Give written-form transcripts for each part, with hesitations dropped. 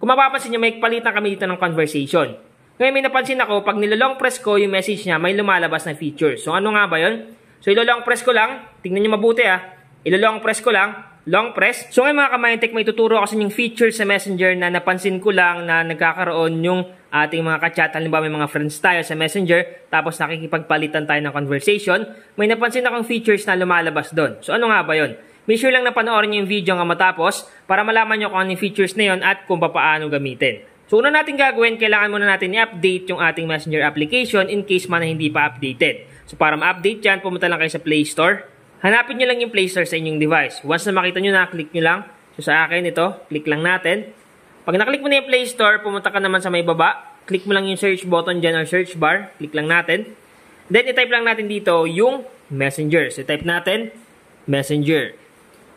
Kung mapapansin nyo, may palitan kami dito ng conversation. Ngayon may napansin ako, pag nilolong press ko yung message niya, may lumalabas na feature. So ano nga ba yun? So ilolong press ko lang, tingnan nyo mabuti ilolong press ko lang, long press. So ngayon mga ka-Mindtech, may tuturo kasi yung feature sa Messenger na napansin ko lang na nagkakaroon yung ating mga ka-chat. Halimbawa may mga friends tayo sa Messenger, tapos nakikipagpalitan tayo ng conversation. May napansin akong features na lumalabas doon. So ano nga ba yun? Make sure lang na panoorin nyo yung video nga matapos para malaman nyo kung ano yung features na yun at kung paano gamitin. So una natin gagawin, kailangan muna natin i-update yung ating Messenger application in case man na hindi pa updated. So para ma-update yan, pumunta lang kayo sa Play Store. Hanapin nyo lang yung Play Store sa inyong device. Once na makita nyo na, click nyo lang. So sa akin ito, click lang natin. Pag naklik mo na yung Play Store, pumunta ka naman sa may baba. Click mo lang yung search button dyan or search bar. Click lang natin. Then i-type lang natin dito yung Messenger. So i-type natin Messenger.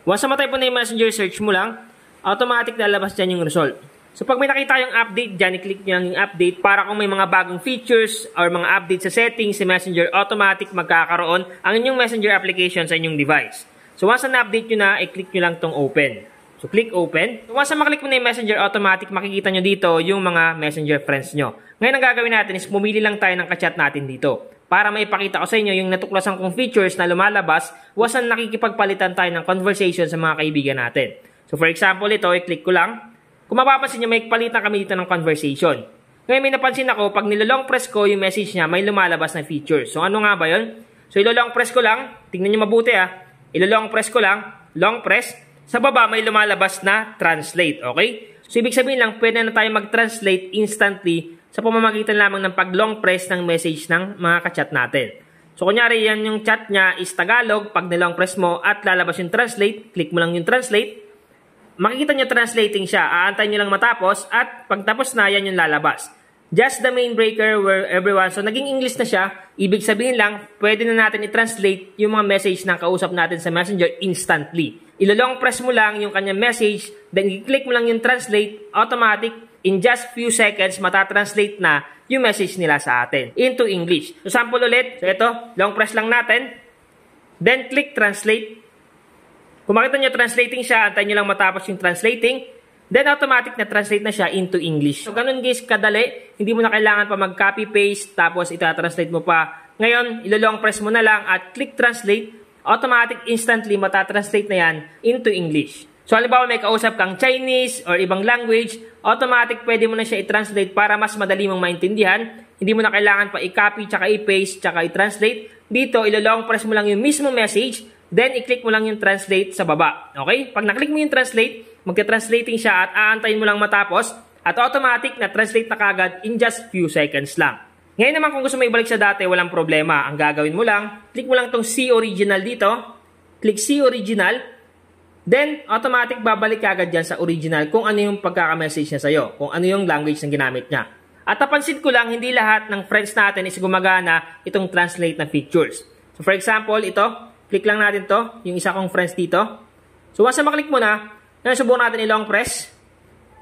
Once na ma-type mo na yung Messenger, search mo lang. Automatic lalabas dyan yung result. So pag may nakita yung update dyan, i-click nyo lang yung update para kung may mga bagong features or mga update sa settings sa Messenger, automatic magkakaroon ang inyong Messenger application sa inyong device. So once na update nyo na, i-click nyo lang tong open. So click open. So once na maklik mo na yung Messenger, automatic makikita nyo dito yung mga Messenger friends nyo. Ngayon ang gagawin natin is pumili lang tayo ng ka-chat natin dito. Para maipakita ko sa inyo yung natuklasan kong features na lumalabas, wasan nakikipagpalitan tayo ng conversation sa mga kaibigan natin. So for example, ito, i-click ko lang. Kung mapapansin nyo, may palitan kami dito ng conversation. Ngayon may napansin ako, pag nilolong press ko yung message niya, may lumalabas na feature. So ano nga ba yun? So ilolong press ko lang, tingnan nyo mabuti ilolong press ko lang, long press. Sa baba may lumalabas na translate, okay? So ibig sabihin lang, pwede na tayo mag-translate instantly sa pamamagitan lamang ng pag-long press ng message ng mga ka-chat natin. So kunyari yan yung chat niya is Tagalog, pag nilong press mo at lalabas yung translate, click mo lang yung translate. Makikita nyo translating siya. Aantayin nyo lang matapos at pagtapos na, yan yung lalabas. Just the main breaker where everyone. So, naging English na siya. Ibig sabihin lang, pwede na natin i-translate yung mga message ng kausap natin sa Messenger instantly. Ilolong press mo lang yung kanyang message, then i-click mo lang yung translate, automatic, in just few seconds, matatranslate na yung message nila sa atin into English. So, sample ulit. So, ito, long press lang natin, then click translate. Kung makita nyo translating siya, antayin nyo lang matapos yung translating, then automatic na translate na siya into English. So ganun guys, kadali, hindi mo na kailangan pa mag-copy-paste, tapos ita-translate mo pa. Ngayon, ilolong press mo na lang at click translate, automatic instantly matatranslate na yan into English. So halimbawa may kausap kang Chinese or ibang language, automatic pwede mo na siya i-translate para mas madali mong maintindihan. Hindi mo na kailangan pa i-copy, tsaka i-paste, tsaka i-translate. Dito, ilolong press mo lang yung mismo message, then, i-click mo lang yung translate sa baba. Okay? Pag na-click mo yung translate, magka-translating siya at aantayin mo lang matapos at automatic na translate na kagad in just few seconds lang. Ngayon naman kung gusto mo ibalik sa dati, walang problema. Ang gagawin mo lang, click mo lang tong See Original dito. Click See Original. Then, automatic babalik kagad dyan sa original kung ano yung pagkaka-message niya sa'yo. Kung ano yung language na ginamit niya. At napansin ko lang, hindi lahat ng friends natin is gumagana itong translate na features. So, for example, ito. Click lang natin to, yung isa kong friends dito. So once na maklik mo na, subukan natin i-long press.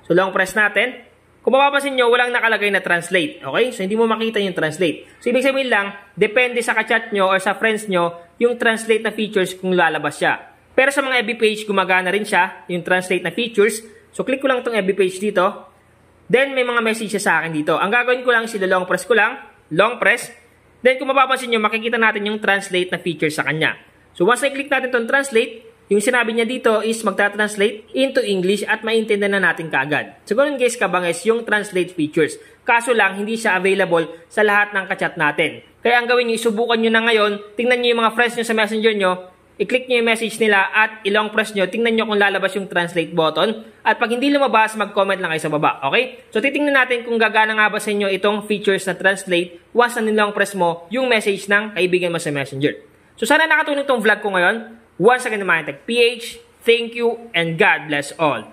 So long press natin. Kung mapapansin nyo, walang nakalagay na translate. Okay? So hindi mo makita yung translate. So ibig sabihin lang, depende sa ka-chat nyo or sa friends nyo, yung translate na features kung lalabas siya. Pero sa mga FB page, gumagana rin siya, yung translate na features. So click ko lang tong FB page dito. Then may mga message sa akin dito. Ang gagawin ko lang, long press ko lang, long press. Then kung mapapansin nyo, makikita natin yung translate na features sa kanya. So once na-click natin itong translate, yung sinabi niya dito is magta-translate into English at maintindihan na natin kaagad. So ganun guys kabangis yung translate features. Kaso lang, hindi siya available sa lahat ng ka-chat natin. Kaya ang gawin nyo, isubukan nyo na ngayon, tingnan nyo yung mga friends nyo sa messenger nyo, i-click nyo yung message nila at i-long press nyo, tingnan nyo kung lalabas yung translate button. At pag hindi lumabas, mag-comment lang kayo sa baba. Okay? So titingnan natin kung gagana nga ba sa inyo itong features na translate once na nilong press mo yung message ng kaibigan mo sa messenger. So sana nakatulong itong vlog ko ngayon. Once again, Mindtech PH, thank you and God bless all.